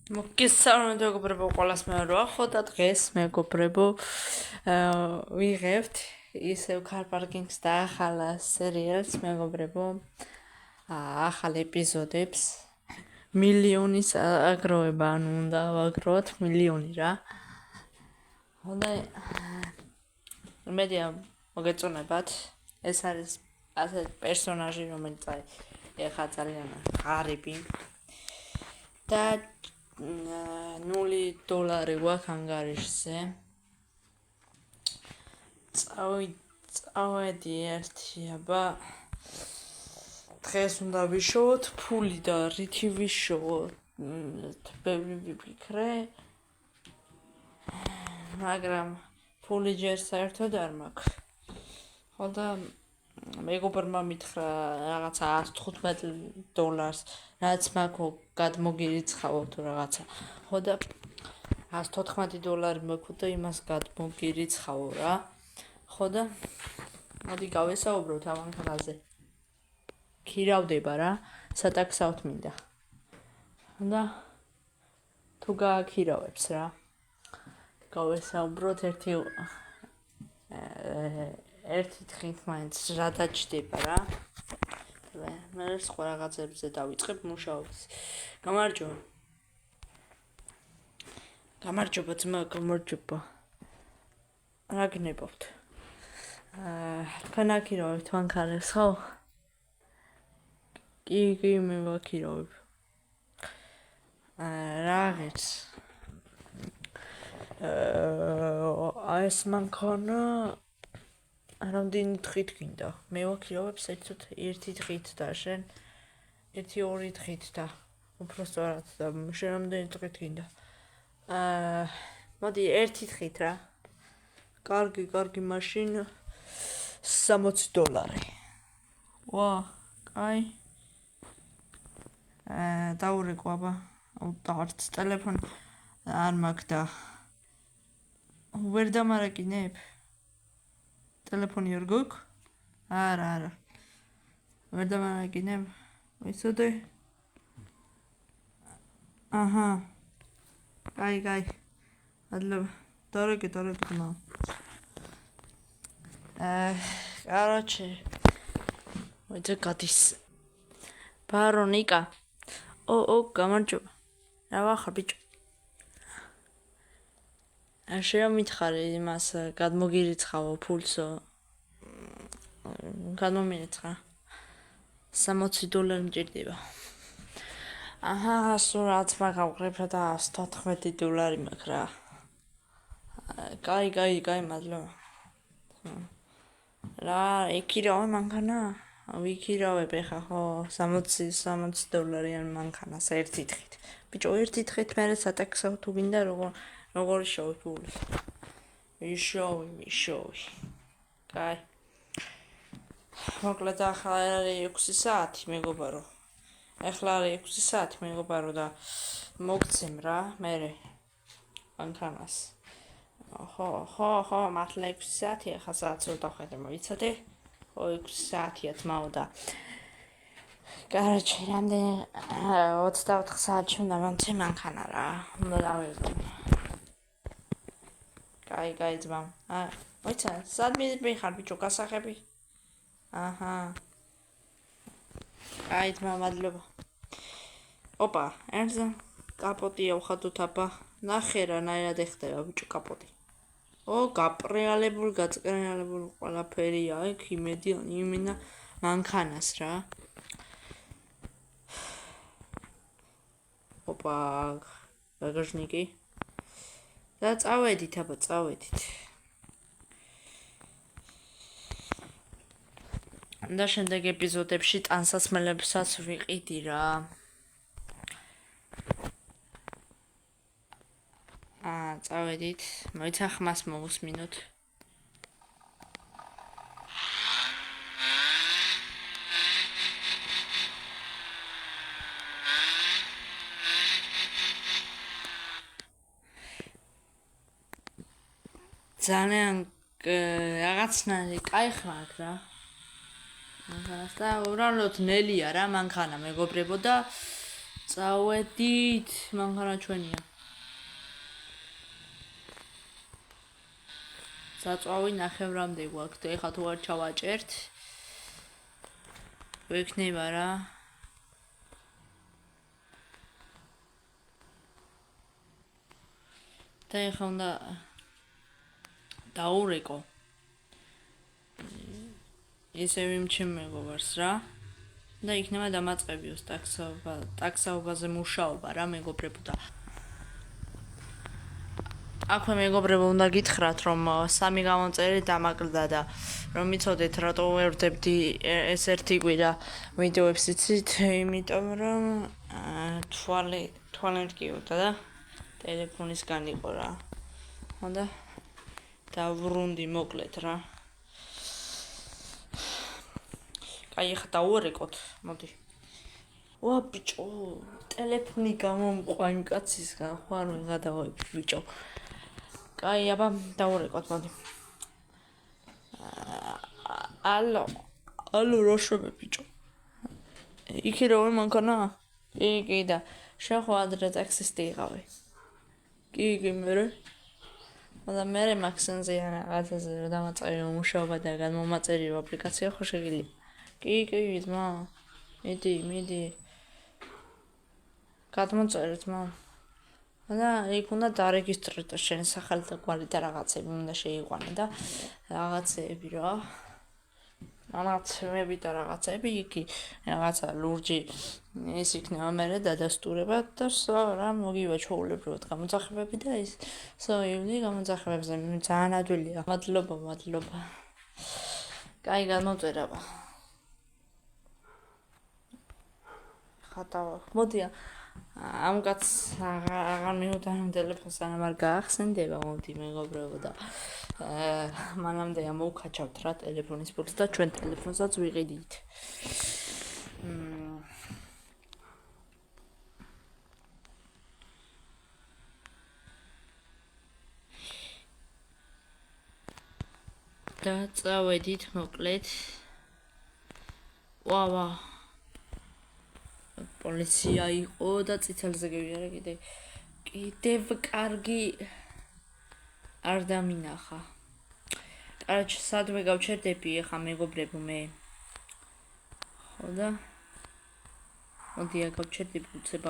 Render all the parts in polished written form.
მოგესალმებით მეგობრებო, ყველას მე ვარ ხო და დღეს მეგობრებო ვიღებთ ისევ car parking-ს და ახალ სერიალს მეგობრებო, ახალ ეპიზოდებს მილიონის აგროვება, ანუ უნდა ვაგროვოთ მილიონი რა. ხოდა მედია მოგეწონებათ, ეს არის ასე პერსონაჟი, რომელიც ეხა ძალიან ღარიბი და $0 გვაქვს ანგარიშზე. წავედი ერთი აბა დღეს უნდა ვიშოვოთ ფული და რითი ვიშოვოთ, ბევრი ვიფიქრე, მაგრამ ფული ჯერ საერთოდ არ მაქვს. ხოდა მეგობრმა მითხრა რაღაცა $115, რაც მაქვს გადმოგირიცხავო თუ რაღაცა. ხოდა $114 მაქვს და იმას გადმოგირიცხავო რა. ხოდა მოდი გავესაუბროთ ამ ხალხზე. ქირავდება რა, სატაქსავთ მინდა. ხოდა თუ გააქირავებს რა. გავესაუბროთ ერთი დღით მაინც რა დაჭდება რა. მე სხვა რაღაცებზე დავიწყებ მუშაობას. გამარჯობა ძმა, გამარჯობა. რა გნებავთ? თქვენ აქირავებთ მანქანებს ხო? კი, მე ვაქირავებ. რაღაც ეს მანქანა რამდენი დღით გინდა? მე ვაქირავებ ერთი დღით და შენ 1-2 დღით და უბრალოდ და შენ რამდენი დღით გინდა? მოდი ერთი დღით რა. კარგი, მაშინ $60. ვა, კაი. დაურეკო აბა. არც ტელეფონი არ მაქვს და ვერ დამარაკინებ? ტელეფონი არ გვაქვს? არა. ვერ დამარაკინებ? ვიცოდე? აჰა. კაი. მადლობა. დარეკე ძმა. Короче, მოიძე გადის. ბარონიკა. გამარჯობა. რა ვახარ ბიჭო? შემომითხარი იმას გადმოგირიცხავო ფულსო. გადმომირიცხა. $60 მჭირდება. აჰა, სულ რაც მაგავყრებ და $114 მაქვს რა. კაი, მადლობა. რა, ეკირავე მანქანა? ვიქირავებ ეხა ხო, $60 მანქანას ერთი დღით. ბიჭო, ერთი დღით მერე სატაქსავ თუ გინდა როგორ შოვი ფულს? ვიშოვი. კაი. მოკლედ ახლა არის 6 საათი მეგობარო. და მოგცემ რა, მერე მანქანას. ხო, მართლა 6 საათი, ახლა საათს რო დავხედე, მოიცადე? ხო, 6 საათია თმაო და Короче, რამდენი 24 საათში უნდა მომცე მანქანა რა. უნდა დავიღო. კაი ძმა. მოიცა, სად მიხარ ბიჭო, გასახები? აჰა. კაი ძმა, მადლობა. ოპა, ერთზე კაპოტი ავხატოთ აბა. ნახე რა ნაირად ეხდება ბიჭო კაპოტი. გაწყრიალებულ ყველაფერია, იქ იმენა მანქანას რა. ოპა, ბაგაჟნიკი. და წავედით. და შემდეგ ეპიზოდებში ტანსაცმელებსაც ვიყიდი რა. წავედით, მოიცა ხმას მოვუსმინოთ. ძალიან რაღაცნაირი კაი ხმართ რა. მანქანას და უბრალოდ ნელია რა მანქანა მეგობრებო და წავედით, მანქანა ჩვენია. საწვავი ნახევრამდე გვაქვს, ეხლა თუ არ ჩავაჭერთ, ვექნება რა. და ეხლა უნდა დაურეკო. ესე ვიმჩემ მეგობარს რა. და იქნება დამაწყებიოს ტაქსაობაზე მუშაობა რა მეგობრებო და აქვე მეგობრებო უნდა გითხრათ რომ 3 გამომწერი დამაკლდა და რომ მიცოდეთ რატო ვერ ვდებდი ეს ერთი კვირა ვიდეოებს იცით იმიტომ რომ თვალე მტკიოდა და ტელეფონისგან იყო რა და დავრუნდი მოკლედ რა აი ხა დაურეკოთ მოდი ვა ბიჭო ტელეფონი გამომყვა იმ კაცისგან ხო არ გადავაი ბიჭო კაი აბა დაურეკოთ მოდი ალო როშობე ბიჭო იქი როგორ მანქანა კი და შენ ხო ადრე ტაქსისტი იყავი კი და მე მაქსენზე რაღაცაზე რომ დამაწყებია მუშაობა და გამომაწერიო აპლიკაცია ხო შეგიძლია კი ძმა მიდი გადმოწერეთ მა და იქ უნდა დარეგისტრირდე შენ სახელი და გვარი და რაღაცები უნდა შეიყვანე და რაღაცები რა მამაცმები და რაღაცები იქი რაღაცა ლურჯი ის იქნება მე დადასტურება და რა მოგივა ჩაულებრივად გამოძახებები და ის სოივნი გამოძახებებზე ძალიან ადვილია მადლობა კაი გამოწერა მოდი ამ კაცს აღარ მიუტანო ტელეფონს სანამ არ გაახსენდება მოდი მეგობრებო და მანამდე მოვქაჩავთ რა ტელეფონის ფულს და ჩვენ ტელეფონსაც ვიყიდით და წავედით მოკლედ ვა პოლიცია იყო და წითელზე გევიარე კიდევ კარგი არ დამინახა. კაროჩე სადმე გავჩერდები ახლა მეგობრებო მე. ხო და მოდი გავჩერდები უცებ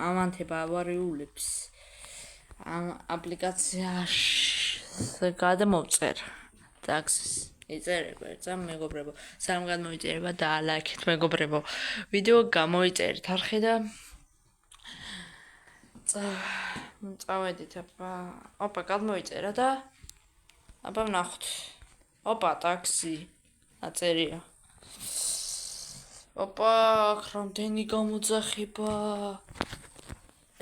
ამანთება ავარიულებს. ამ აპლიკაციაში გადმოვწერ ტაქსის იწერება ერთსა მეგობრებო სამ გადმოიწერება და ლაიქეთ მეგობრებო ვიდეო გამოიწერეთ არხი და წავედით ოპა გადმოიწერა და აბა ვნახოთ ოპა ტაქსი აწერია ოპა რამდენი გამოძახება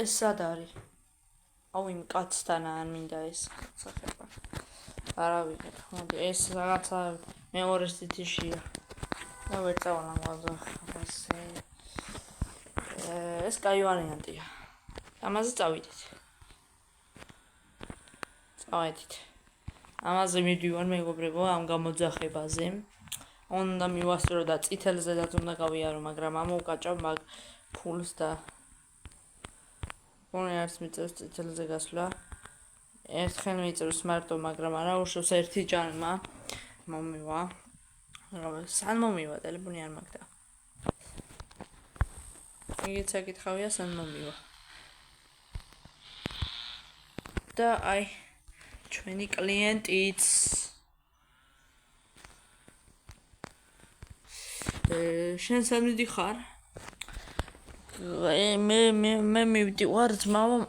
ეს სად არის აუ იმ კაცთან არ მინდა ეს გამოძახება არავინ მოდი ეს რაღაცა მეორის თითიშია და ვერ წავალ ეს კაი ვარიანტია ამაზე წავიდეთ ამაზე მივდივარ მეგობრებო ამ გამოძახებაზე უნდა მივასწრო და წითელზედაც უნდა გავიარო მაგრამ ამოვკაჭავ მაგ ფულს და ორი არც მიწევს წითელზე გასვლა ერთხელ მიწევს მარტო მაგრამ არა უშავს ერთი ჯანმა მომივა სან მომივა ტელეფონი არ მაგდა იგიც აკითხავია სან მომივა და აი ჩვენი კლიენტიც შენ სამიდი ხარ მე მივდივარ ძმავა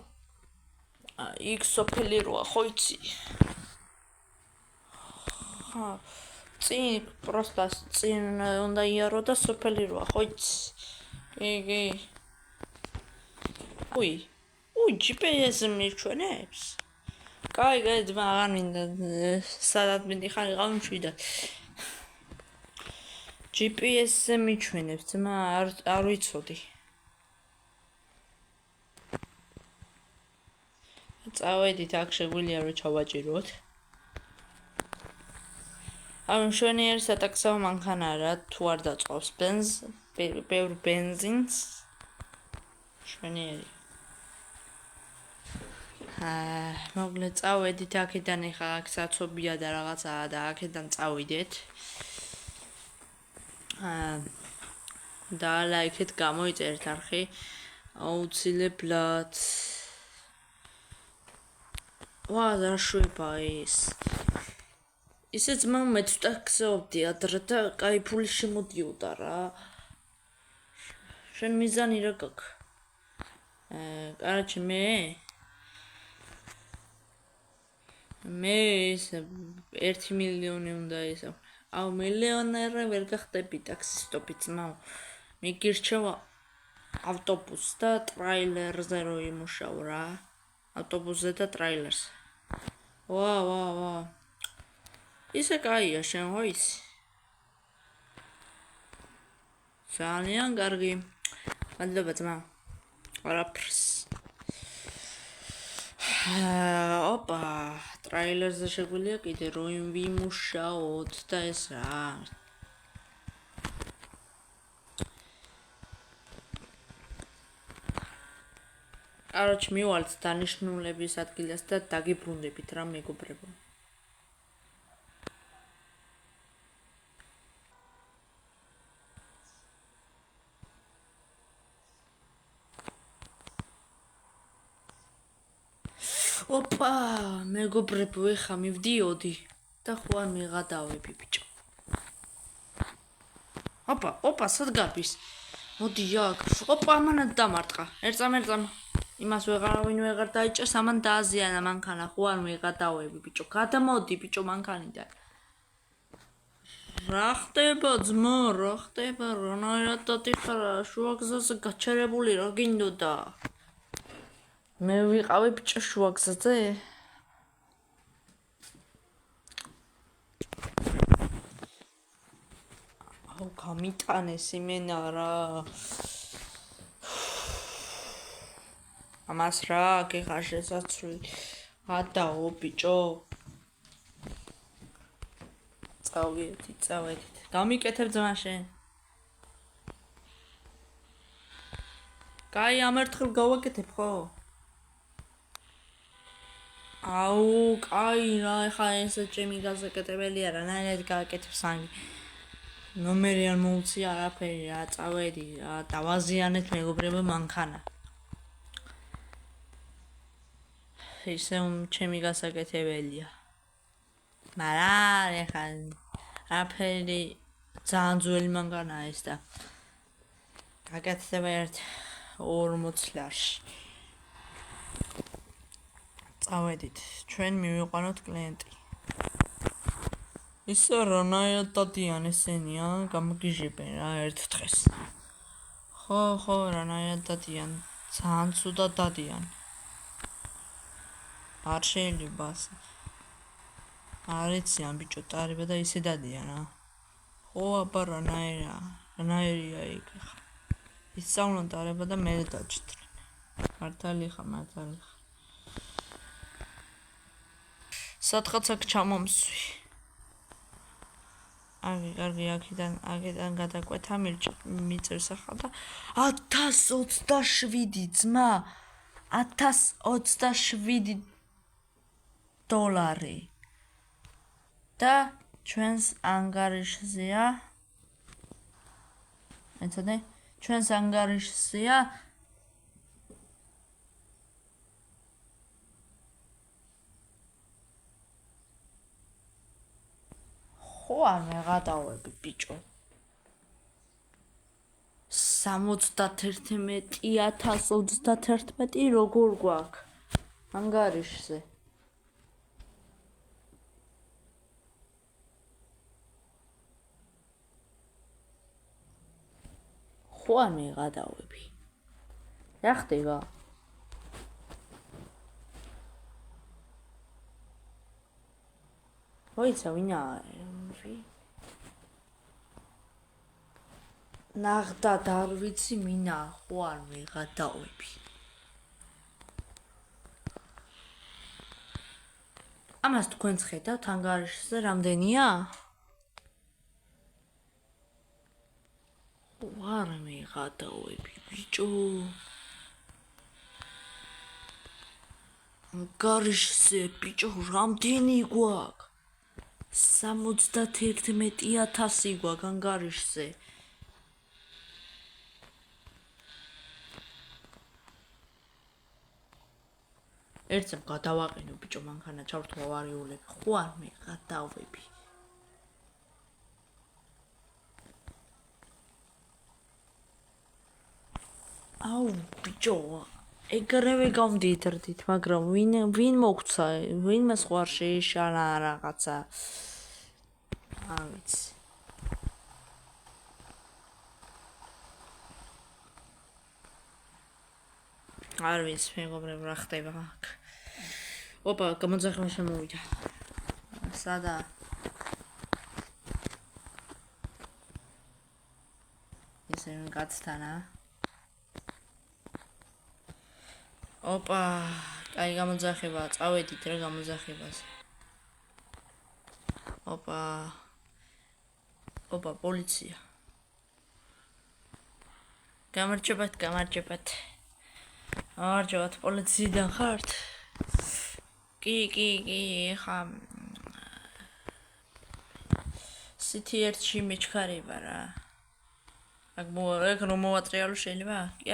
იქ სოფელი როა ხო იცი ხა წინ პროსტა წინ უნდა იარო და სოფელი როა ხო იცი კი უი GPS მიჩვენებს კაი ძმა აღარ მინდა სადაც მიდიხარ იყავ მშვიდად GPS-ზე მიჩვენებს ძმა არ ვიცოდი წავედით აქ შეგვიძლია რომ ჩავაჭიროთ ამ მშვენიერი სატაქსო მანქანა რა თუ არ დაწყობს ბევრ ბენზინს შვენიერი. მოკლედ წავედით აქედან, ეხლა აქ საცობია და რაღაცაა და აქედან წავიდეთ. და ლაიქეთ გამოიწერთ არხი. აუცილებლად. ვა, რა შვება ის. ისე ძმა მე ცოტა გზაობდი ადრე და კაი ფული შემოდიოდა რა. შენ მიზანი რა გაქვს? კარაჩი მე ის 1 მილიონი უნდა ისე. აუ მილიონერი ვერ გახდები ტაქსისტობი ძმა. მიგირჩევა ავტობუსს და ტრაილერზე რო იმუშავ რა. ავტობუსზე და ტრაილერზე. ვა. ისე კაია შენ ხო ისი? ძალიან კარგი. მადლობა ძმა. არაფერს. ოპა, ტრაილერზე შეგვიძლია კიდე რო ვიმუშაოთ და ეს რა. კაროჩ მივალთ დანიშნულების ადგილას და დაგიბრუნდებით რა მეგობრებო. ოპა, მეგობრებო, ეხა მივდიოდი და ხო არ მიღადავები ბიჭო. ოპა, სად გაბის? მოდი აქ. ოპა, ამანად დამარტყა. ერწამ. იმას ვეღარავინ ვეღარ დაიჭერს, ამან დააზიანა მანქანა, ხო არ მიღადავები ბიჭო. გადამოდი ბიჭო მანქანიდან. რა ხდება ძმა, რა ხდება? რანაირად დადიხარა? შუაგზაზე გაჩერებული რა გინდოდა? მე ვიყავი ბიჭო შუაგზაზე? აუ გამიტანეს იმენა რა. ამას რა გეხარ შესაცვლი. გადაო ბიჭო. წავედით. გამიკეთებ ძმა შენ. კაი, ამ ერთხელ გავაკეთებ ხო? აუ, კაი რა, ეხა ესე ჩემი გასაკეთებელია რა, ნაირად გავაკეთებ სანგი. ნომერი არ მოუცი არაფერი რა, წავედი რა, დავაზიანეთ მეგობრებო მანქანა. ისე ჩემი გასაკეთებელია. მაგრამ ეხა არაფერი ძალიან ძველი მანქანაა ეს და გაკეთდება 40 ლარში. წავედით, ჩვენ მივიყვანოთ კლიენტი. ისე რანაირად დადიან ესენია, გამოგიჟებენ რა ერთ დღეს. ხო, რანაირად დადიან, ძალიან ცუდად დადიან. არ შეიძლება ასე. არ იციან ბიჭო ტარება და ისე დადიან რა. ხო, აბა რანაირია იქ ხა. ისწავლონ ტარება და მე დაჭდრენ. მართალი ხა. სათხაც აქ ჩამომსვი. კარგი, აქედან გადაკვეთა მიწერს ახლა და 1027 ძმა. 1027 დოლარი. და ჩვენს ანგარიშზეა. ეცადე, ჩვენს ანგარიშზეა ხო არ მეღადავები ბიჭო. 71,031 როგორ გვაქვს ანგარიშზე? ხო არ მეღადავები. რა ხდება? მოიცა ვინა ნახდად არ ვიცი მინა ხო არ მეღადავები. ამას თქვენც ხედავთ ანგარიშზე რამდენია? ხო არ მეღადავები ბიჭო. Garișse, picior, რამდენი გვაქვს? 71,000 გვაქვს ანგარიშზე. ერთს გადავაყენო ბიჭო, მანქანა ჩავრთვა ვარიულები. ხო არ მე გადავები. აუ ბიჭო, ეგრევე გამდიდრდით, მაგრამ ვინ მოგცა, ვინმე სხვა შეიშალა რაღაცა. არ ვიცი. არ ვიცი, მეგობრებო, რა ხდება აქ. ოპა, გამოძახმა შემოვიდა. სადა? ესე კაცთანა. ოპა, კაი გამოძახება, წავედით რა გამოძახებაზე. ოპა, პოლიცია. გამარჯობათ. გამარჯობათ, პოლიციიდან ხართ? კი, ხა. სიტი ერთში მეჩქარება რა. აქ რომ მოვატრიალო შეიძლება? კი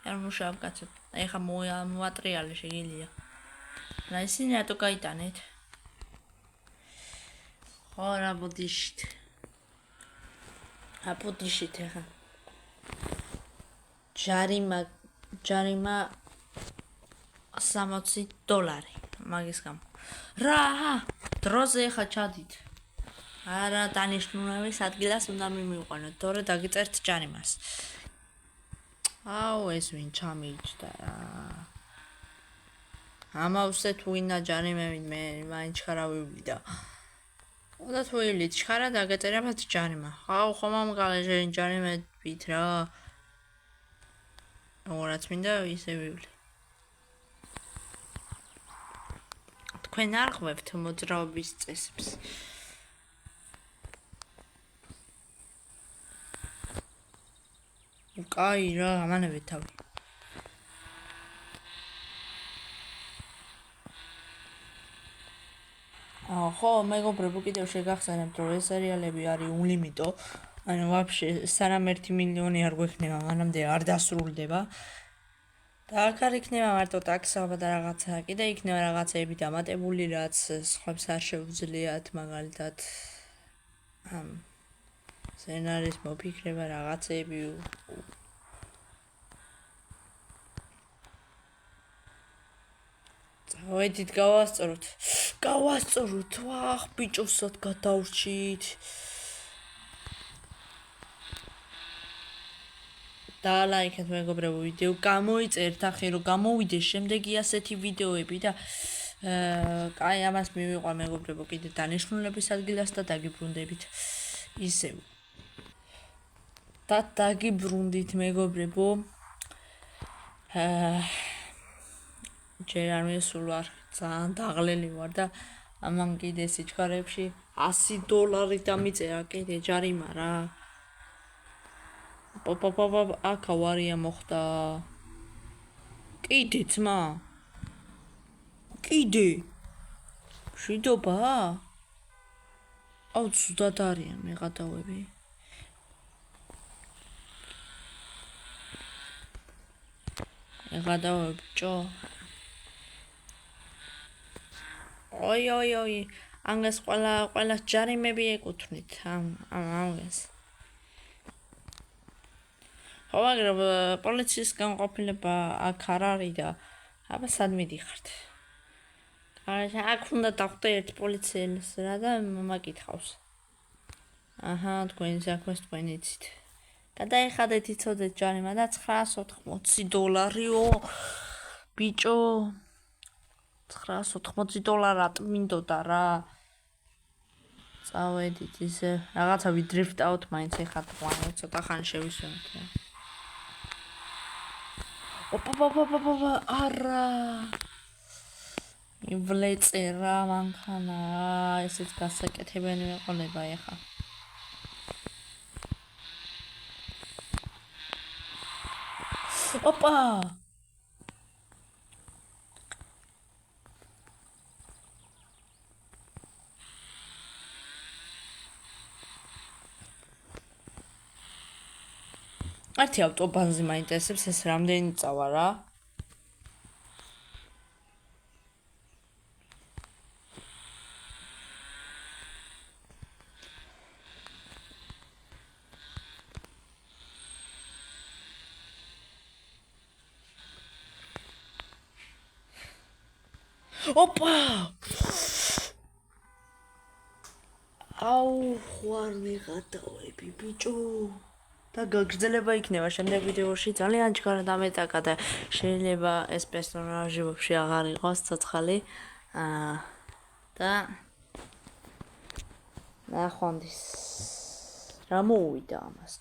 არ მუშაობ კაცო. ეხა მოვატრიალე შეგიძლია. რა ისინი რატო გაიტანეთ? ხო რა ბოდიშით. აპოდიშით ეხა. ჯარიმა $60 მაგის გამო. რა, დროზე ეხა ჩადით. არა, დანიშნულების ადგილას უნდა მიმიყვანოთ, თორე დაგიწერთ ჯარიმას. აუ, ეს ვინ ჩამიჯდა რა. ამავსე თუ ვინა ჯარიმები მე მაინც ხარა ვივიდა. და თუ ილით ხარა დაგეწერებათ ჯარიმა. აუ, ხომ ამგალე ჯარიმებით რა. როგორც მინდა ისე ვივლი. თქვენ არ ყვებთ მოძრაობის წესებს. კაი რა, ამანებით თავი. ხო, მეგობრებო, კიდევ შეგახსენებთ, რომ ეს სერიალები არის უნლიმიტო. ანუ ვაფშე სანამ 1 მილიონი არ გვექნება, მანამდე არ დასრულდება. და აქ არ იქნება მარტო ტაქსობა და რაღაცა, კიდე იქნება რაღაცეები დამატებული, რაც სხვებს არ შეუძლიათ, მაგალითად სცენარის მოფიქრება, რაღაცეები. წავედით, გავასწოროთ. ვახ, ბიჭოსად გადავრჩით. და ლაიქეთ მეგობრებო, ვიდეო გამოიწერთ, ახლა რომ გამოვიდეს შემდეგი ასეთი ვიდეოები და კაი ამას მივიყვარ მეგობრებო, კიდე დანიშნულების ადგილას და დაგიბრუნდებით. ისევ. და დაგიბრუნდით მეგობრებო. ჯერ არ მისულვარ, ძალიან დაღლელი ვარ და ამან კიდე სიჩქარეებში $100 დამიწერა კიდე ჯარიმა რა. აქ ავარია მოხდა. კიდე ძმა. კიდე. შვიდობა? აუ, ცუდად არიან მე გადავები. გადავები ბიჭო. ой, ანგას ყველა ჯარიმები ეკუთვნით ამას. ხო, მაგრამ პოლიციის განყოფილება აქ არ არის და აბა სად მიდიხართ? აქ უნდა დავხვდე ერთ პოლიციელს რა და მაკითხავს. აჰა, თქვენი საქმეს თქვენ იცით. გადაიხადეთ, იცოდეთ ჯარიმა და $980-ო. ბიჭო, $980 მინდოდა რა. წავედით ისე რაღაცა ვიდრიფტავთ მაინც ეხა თქვენ ცოტა ხანი შევისვენოთ რა. ოპა, არა. ივლეწე რა მანქანა, ესეც გასაკეთებელი მეყოლება ეხა. ოპა. ერთი ავტობანზე მაინტერესებს ეს რამდენი წავა რა. ოპა! აუ, ხوار მიღატავები, ბიჭო. და გაგრძელება იქნება შემდეგ ვიდეოში ძალიან ჩქარა დამეტაკა და შეიძლება ეს პერსონაჟი ვაფშე აღარ იყოს ცოცხალი. და ნახვამდის რა მოუვიდა ამას.